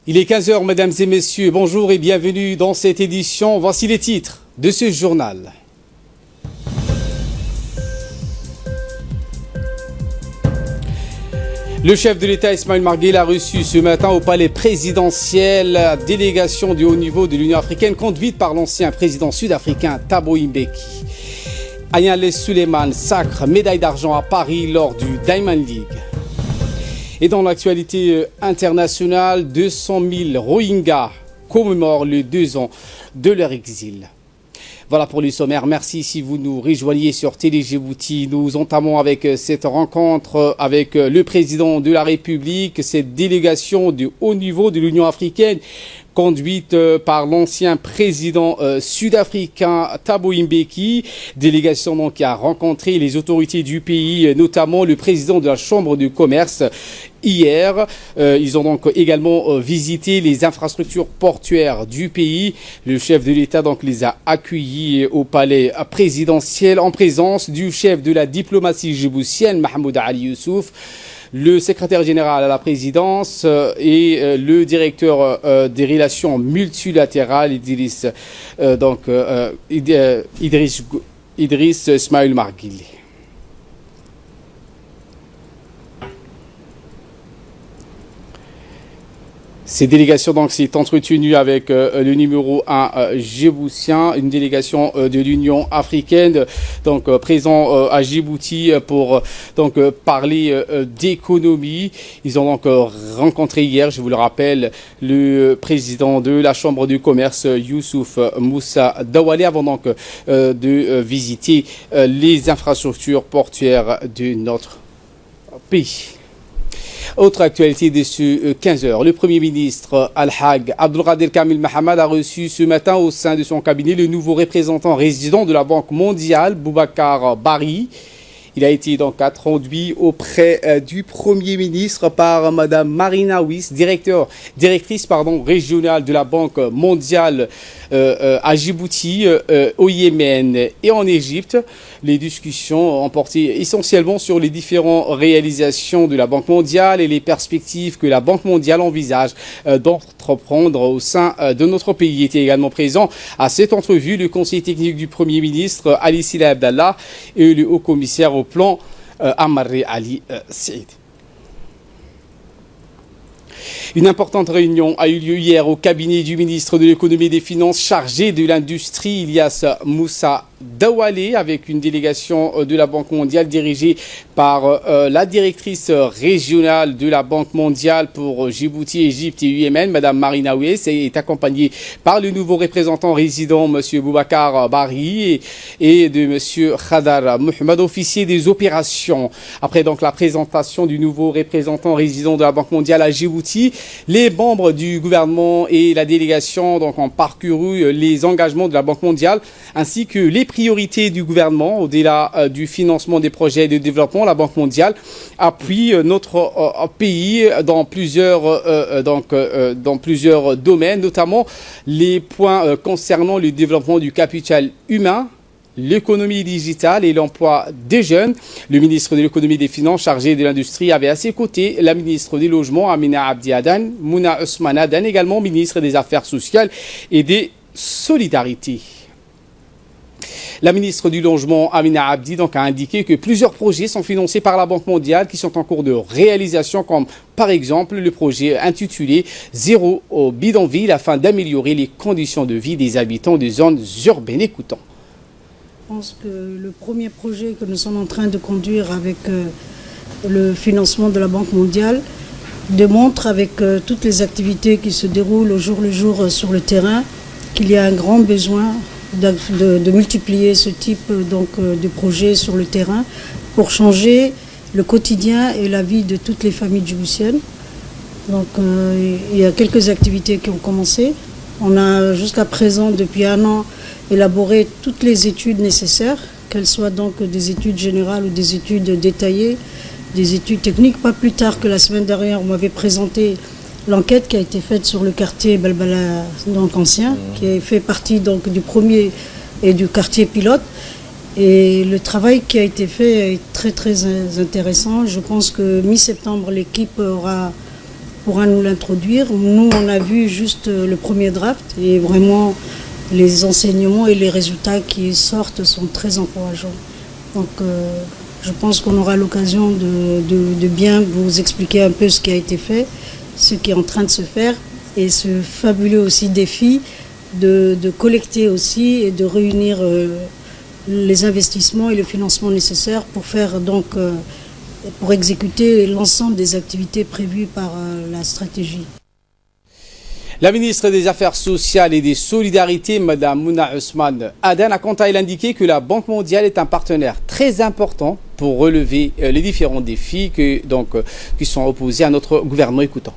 Il est 15 heures, mesdames et messieurs. Bonjour et bienvenue dans cette édition. Voici les titres de ce journal. Le chef de l'État Ismaël Marguil a reçu ce matin au palais présidentiel la délégation du haut niveau de l'Union africaine conduite par l'ancien président sud-africain Thabo Mbeki. Ayale Suleiman sacre médaille d'argent à Paris lors du Diamond League. Et dans l'actualité internationale, 200 000 Rohingyas commémorent les 2 ans de leur exil. Voilà pour les sommaires. Merci si vous nous rejoignez sur Télé Djibouti. Nous entamons avec cette rencontre avec le président de la République, cette délégation du haut niveau de l'Union africaine conduite par l'ancien président sud-africain Thabo Mbeki, délégation donc qui a rencontré les autorités du pays, notamment le président de la Chambre de commerce hier. Ils ont donc également visité les infrastructures portuaires du pays. Le chef de l'État donc les a accueillis au palais présidentiel en présence du chef de la diplomatie djiboutienne, Mahmoud Ali Youssouf, le secrétaire général à la présidence et le directeur des relations multilatérales, Idriss Ismaël Marguil. Ces délégations donc s'est entretenue avec le numéro 1 djiboutien, une délégation de l'Union africaine donc présent à Djibouti pour donc parler d'économie. Ils ont donc rencontré hier, je vous le rappelle, le président de la Chambre de commerce Youssouf Moussa Dawale avant donc de visiter les infrastructures portuaires de notre pays. Autre actualité de ce 15h, le Premier ministre Al-Hag Abdulkader Kamil Mahamad a reçu ce matin au sein de son cabinet le nouveau représentant résident de la Banque mondiale, Boubacar Bari. Il a été donc introduit auprès du Premier ministre par Madame Marina Wyss, directrice régionale de la Banque mondiale à Djibouti, au Yémen et en Égypte. Les discussions ont porté essentiellement sur les différentes réalisations de la Banque mondiale et les perspectives que la Banque mondiale envisage d'entreprendre au sein de notre pays. Il était également présent à cette entrevue le conseiller technique du Premier ministre Ali Sila Abdallah et le haut commissaire au plan Amaré Ali Saïd. Une importante réunion a eu lieu hier au cabinet du ministre de l'économie et des finances chargé de l'industrie, Ilyas Moussa Dawale, avec une délégation de la Banque mondiale dirigée par la directrice régionale de la Banque mondiale pour Djibouti, Égypte et Yémen, Madame Marina Wyss, est accompagnée par le nouveau représentant résident, Monsieur Boubacar Bari, et de Monsieur Khadar Mohamed, officier des opérations. Après donc la présentation du nouveau représentant résident de la Banque mondiale à Djibouti, les membres du gouvernement et la délégation donc ont parcouru les engagements de la Banque mondiale ainsi que les priorités du gouvernement au-delà du financement des projets de développement. La Banque mondiale appuie notre pays dans plusieurs domaines, notamment les points concernant le développement du capital humain, l'économie digitale et l'emploi des jeunes. Le ministre de l'économie et des finances chargé de l'industrie avait à ses côtés la ministre des logements Amina Abdi Adan, Mouna Ousmane Adan, également ministre des Affaires sociales et des solidarités. La ministre du Logement, Amina Abdi, donc, a indiqué que plusieurs projets sont financés par la Banque mondiale qui sont en cours de réalisation, comme par exemple le projet intitulé Zéro au bidonville afin d'améliorer les conditions de vie des habitants des zones urbaines. Écoutons. Je pense que le premier projet que nous sommes en train de conduire avec le financement de la Banque mondiale démontre avec toutes les activités qui se déroulent au jour le jour sur le terrain qu'il y a un grand besoin de multiplier ce type de projet sur le terrain pour changer le quotidien et la vie de toutes les familles djiboutiennes. Donc il y a quelques activités qui ont commencé. On a jusqu'à présent, depuis 1 an, élaboré toutes les études nécessaires, qu'elles soient donc des études générales ou des études détaillées, des études techniques. Pas plus tard que la semaine dernière, on m'avait présenté l'enquête qui a été faite sur le quartier Balbala, donc ancien, qui fait partie donc du premier et du quartier pilote. Et le travail qui a été fait est très très intéressant. Je pense que mi-septembre, l'équipe aura pourra nous l'introduire. Nous, on a vu juste le premier draft et vraiment les enseignements et les résultats qui sortent sont très encourageants. Donc je pense qu'on aura l'occasion de bien vous expliquer un peu ce qui a été fait, ce qui est en train de se faire et ce fabuleux aussi défi de collecter aussi et de réunir les investissements et le financement nécessaires pour faire donc pour exécuter l'ensemble des activités prévues par la stratégie. La ministre des Affaires sociales et des Solidarités, Mme Mouna Ousmane Adan, a quant à elle indiqué que la Banque mondiale est un partenaire très important pour relever les différents défis qui sont opposés à notre gouvernement. Écoutons.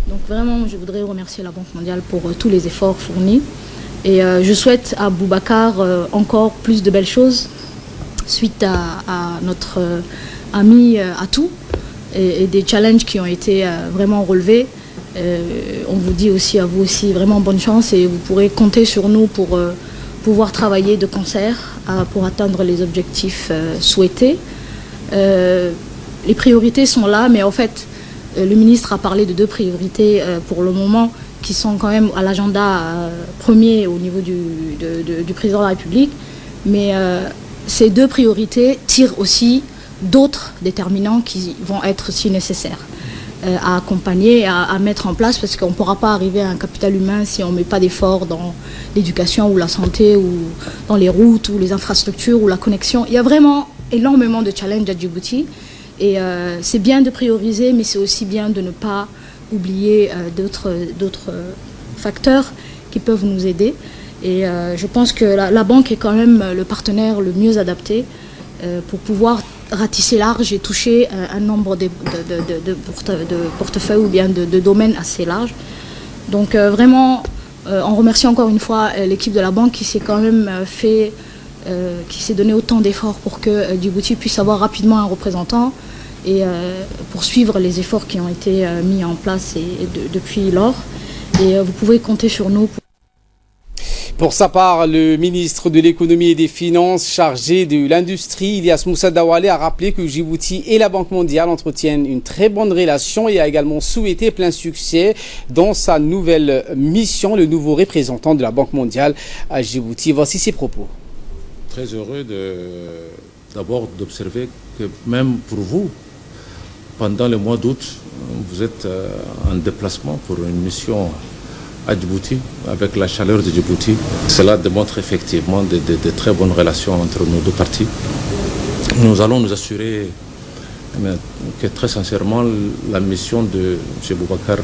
Donc vraiment, je voudrais remercier la Banque mondiale pour tous les efforts fournis. Et je souhaite à Boubacar encore plus de belles choses suite à notre ami Atou et des challenges qui ont été vraiment relevés. On vous dit aussi à vous aussi vraiment bonne chance et vous pourrez compter sur nous pour pouvoir travailler de concert pour atteindre les objectifs souhaités. Les priorités sont là, mais en fait, le ministre a parlé de 2 priorités pour le moment qui sont quand même à l'agenda premier au niveau du président de la République. Mais ces 2 priorités tirent aussi d'autres déterminants qui vont être aussi nécessaires à accompagner, à mettre en place, parce qu'on ne pourra pas arriver à un capital humain si on ne met pas d'efforts dans l'éducation ou la santé ou dans les routes ou les infrastructures ou la connexion. Il y a vraiment énormément de challenges à Djibouti et c'est bien de prioriser, mais c'est aussi bien de ne pas oublier d'autres facteurs qui peuvent nous aider. Et je pense que la banque est quand même le partenaire le mieux adapté pour pouvoir ratisser large et toucher un nombre de portefeuilles ou bien de domaines assez larges. Donc vraiment, on remercie encore une fois l'équipe de la banque qui s'est quand même qui s'est donné autant d'efforts pour que Djibouti puisse avoir rapidement un représentant et poursuivre les efforts qui ont été mis en place depuis lors. Et vous pouvez compter sur nous. Pour sa part, le ministre de l'économie et des finances chargé de l'industrie, Ilyas Moussa Dawale, a rappelé que Djibouti et la Banque mondiale entretiennent une très bonne relation et a également souhaité plein succès dans sa nouvelle mission, le nouveau représentant de la Banque mondiale à Djibouti. Voici ses propos. Très heureux d'abord d'observer que même pour vous, pendant le mois d'août, vous êtes en déplacement pour une mission à Djibouti, avec la chaleur de Djibouti. Cela démontre effectivement de très bonnes relations entre nos 2 parties. Nous allons nous assurer que très sincèrement la mission de M. Boubacar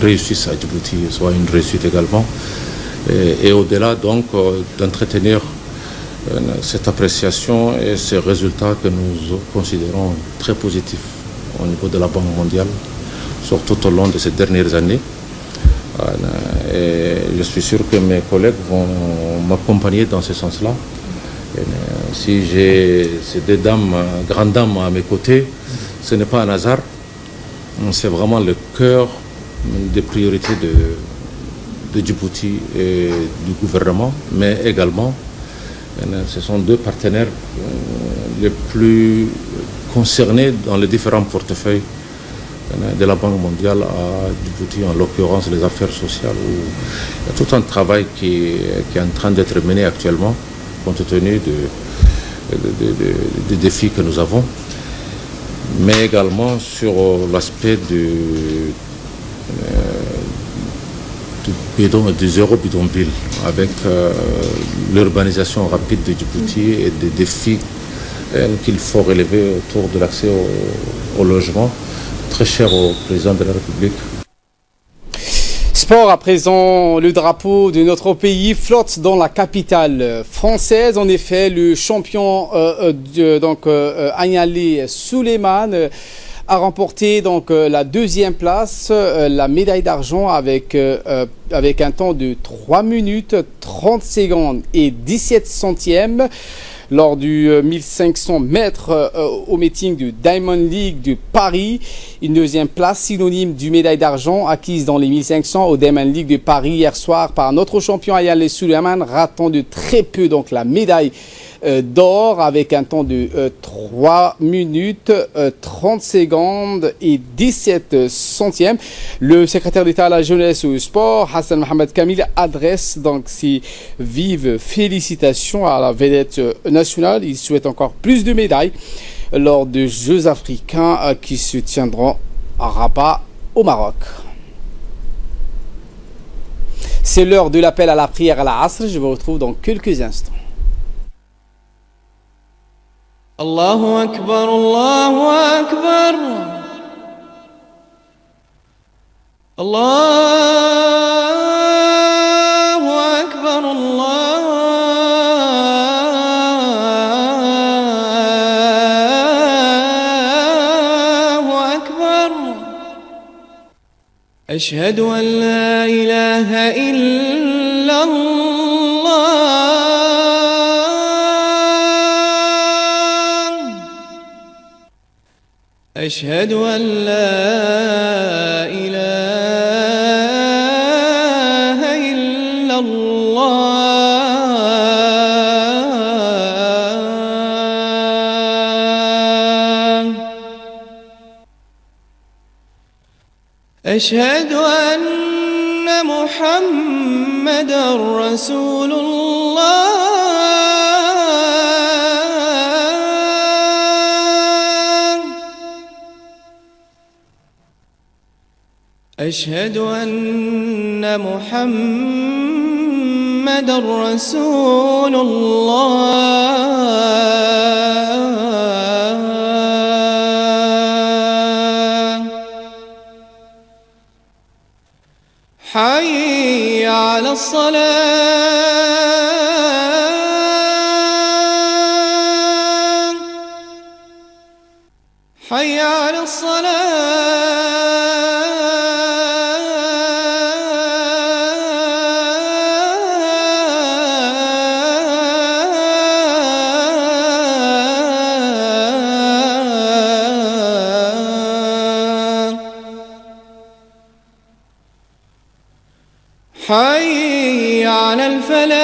réussisse à Djibouti, soit une réussite également. Et au-delà donc d'entretenir cette appréciation et ces résultats que nous considérons très positifs au niveau de la Banque mondiale, surtout au long de ces dernières années. Et je suis sûr que mes collègues vont m'accompagner dans ce sens-là. Si j'ai ces 2 grandes dames à mes côtés, ce n'est pas un hasard. C'est vraiment le cœur des priorités de Djibouti et du gouvernement, mais également, ce sont 2 partenaires les plus concernés dans les différents portefeuilles de la Banque mondiale à Djibouti, en l'occurrence les affaires sociales, où il y a tout un travail qui est en train d'être mené actuellement, compte tenu des défis que nous avons, mais également sur l'aspect du zéro bidonville, avec l'urbanisation rapide de Djibouti et des défis qu'il faut relever autour de l'accès au logement, très cher au président de la République. Sport à présent, le drapeau de notre pays flotte dans la capitale française. En effet, le champion Agnalé Souleymane a remporté la 2e place, la médaille d'argent avec un temps de 3 minutes 30 secondes et 17 centièmes. Lors du 1500 mètres au meeting du Diamond League de Paris. Une 2e place synonyme du médaille d'argent acquise dans les 1500 au Diamond League de Paris hier soir par notre champion Agnalé Souleymane, ratant de très peu la médaille d'or avec un temps de 3 minutes 30 secondes et 17 centièmes. Le secrétaire d'État à la jeunesse et au sport, Hassan Mohamed Kamil, adresse donc ses vives félicitations à la vedette nationale. Il souhaite encore plus de médailles lors des Jeux africains qui se tiendront à Rabat au Maroc. C'est l'heure de l'appel à la prière à la Asr. Je vous retrouve dans quelques instants. Allahu Akbar, Allahu Akbar. Allahu Akbar, Allahu Akbar. أشهد أن لا إله إلا الله. أشهد أن لا إله إلا الله. أشهد أن محمدًا رسول الله. أشهد أن محمدًا رسول الله. حي على الصلاة. حي على حي على الفلاح.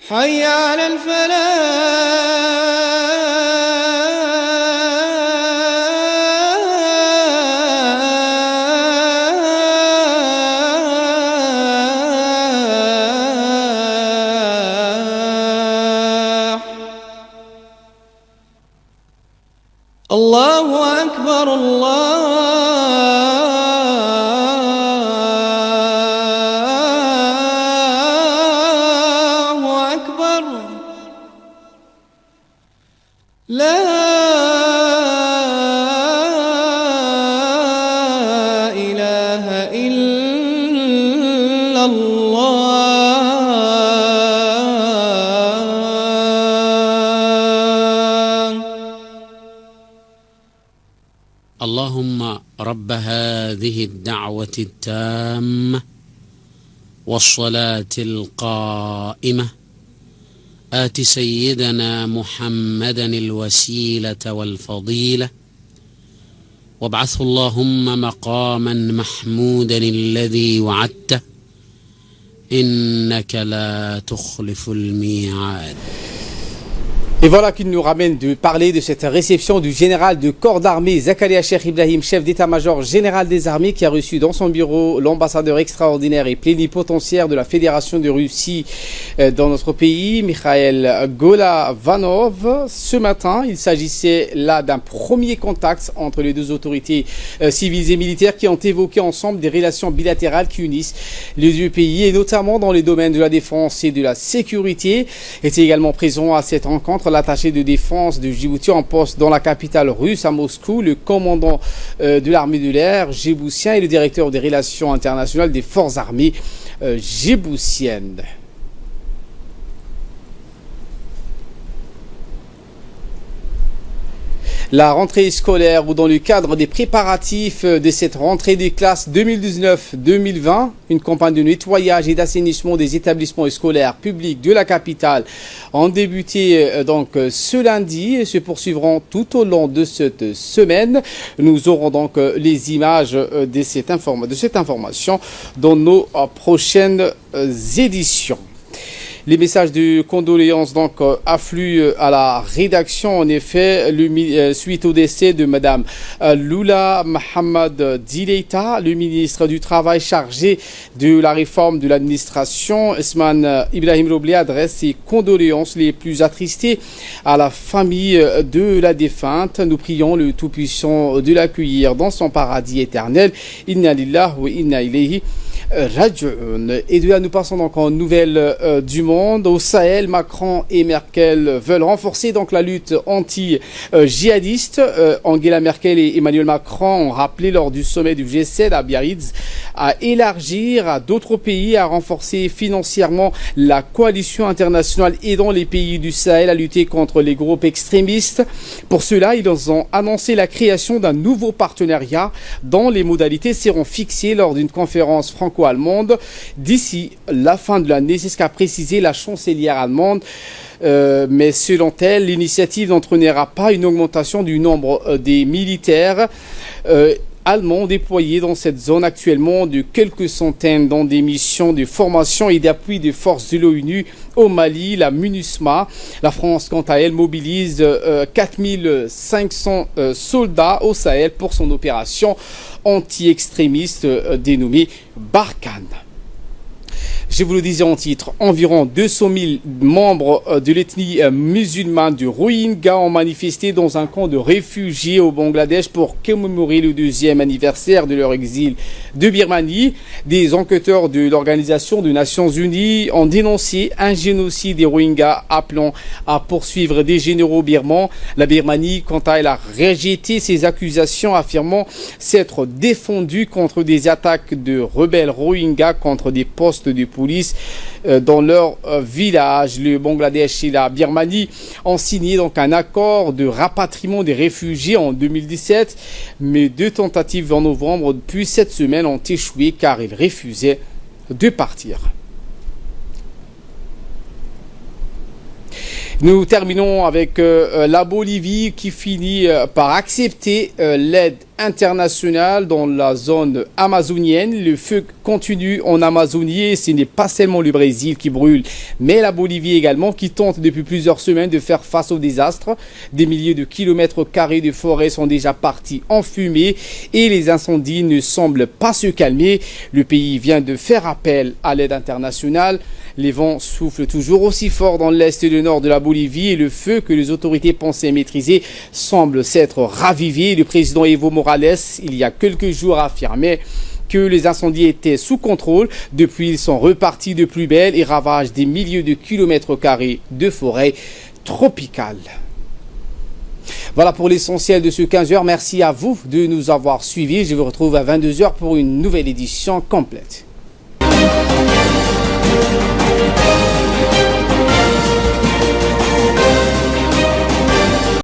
حي على الله أكبر، الله أكبر. لا إله إلا الله. اللهم رب هذه الدعوة التامة والصلاة القائمة آت سيدنا محمدا الوسيلة والفضيلة وابعثه اللهم مقاما محمودا الذي وعدته إنك لا تخلف الميعاد. Et voilà qui nous ramène de parler de cette réception du général de corps d'armée Zakaria Cheikh Ibrahim, chef d'état-major général des armées, qui a reçu dans son bureau l'ambassadeur extraordinaire et plénipotentiaire de la Fédération de Russie dans notre pays, Mikhail Golavanov. Ce matin, il s'agissait là d'un premier contact entre les deux autorités civiles et militaires qui ont évoqué ensemble des relations bilatérales qui unissent les deux pays, et notamment dans les domaines de la défense et de la sécurité. Était également présent à cette rencontre l'attaché de défense de Djibouti en poste dans la capitale russe à Moscou, le commandant de l'armée de l'air djiboutien et le directeur des relations internationales des forces armées djiboutiennes. La rentrée scolaire ou dans le cadre des préparatifs de cette rentrée des classes 2019-2020, une campagne de nettoyage et d'assainissement des établissements scolaires publics de la capitale ont débuté donc ce lundi et se poursuivront tout au long de cette semaine. Nous aurons donc les images de cette information dans nos prochaines éditions. Les messages de condoléances donc affluent à la rédaction. En effet, suite au décès de Madame Lula Mohamed Dileita, le ministre du Travail chargé de la réforme de l'administration, Ousmane Ibrahim Roblé adresse ses condoléances les plus attristées à la famille de la défunte. Nous prions le Tout-Puissant de l'accueillir dans son paradis éternel. Inna lillahi wa inna ilayhi raji'un. Et de là, nous passons donc en nouvelles du monde. Au Sahel, Macron et Merkel veulent renforcer donc la lutte anti-djihadiste. Angela Merkel et Emmanuel Macron ont rappelé lors du sommet du G7 à Biarritz à élargir à d'autres pays, à renforcer financièrement la coalition internationale aidant les pays du Sahel à lutter contre les groupes extrémistes. Pour cela, ils ont annoncé la création d'un nouveau partenariat dont les modalités seront fixées lors d'une conférence franco-allemande d'ici la fin de l'année. C'est ce qu'a précisé la chancelière allemande. Mais selon elle, l'initiative n'entraînera pas une augmentation du nombre des militaires allemands déployés dans cette zone actuellement de quelques centaines dans des missions de formation et d'appui des forces de l'ONU au Mali, la MINUSMA. La France, quant à elle, mobilise 4500 soldats au Sahel pour son opération anti-extrémiste dénommée Barkhane. Je vous le disais en titre, environ 200 000 membres de l'ethnie musulmane du Rohingya ont manifesté dans un camp de réfugiés au Bangladesh pour commémorer le 2e anniversaire de leur exil de Birmanie. Des enquêteurs de l'Organisation des Nations Unies ont dénoncé un génocide des Rohingyas appelant à poursuivre des généraux birmans. La Birmanie, quant à elle, a rejeté ces accusations, affirmant s'être défendue contre des attaques de rebelles Rohingyas contre des postes de police dans leur village. Le Bangladesh et la Birmanie ont signé donc un accord de rapatriement des réfugiés en 2017, mais 2 tentatives en novembre depuis cette semaine ont échoué car ils refusaient de partir. Nous terminons avec la Bolivie qui finit par accepter l'aide internationale dans la zone amazonienne. Le feu continue en Amazonie et ce n'est pas seulement le Brésil qui brûle, mais la Bolivie également qui tente depuis plusieurs semaines de faire face au désastre. Des milliers de kilomètres carrés de forêt sont déjà partis en fumée et les incendies ne semblent pas se calmer. Le pays vient de faire appel à l'aide internationale. Les vents soufflent toujours aussi fort dans l'est et le nord de la Bolivie et le feu que les autorités pensaient maîtriser semble s'être ravivé. Le président Evo Morales, il y a quelques jours, affirmait que les incendies étaient sous contrôle. Depuis, ils sont repartis de plus belle et ravagent des milliers de kilomètres carrés de forêt tropicale. Voilà pour l'essentiel de ce 15h. Merci à vous de nous avoir suivis. Je vous retrouve à 22h pour une nouvelle édition complète.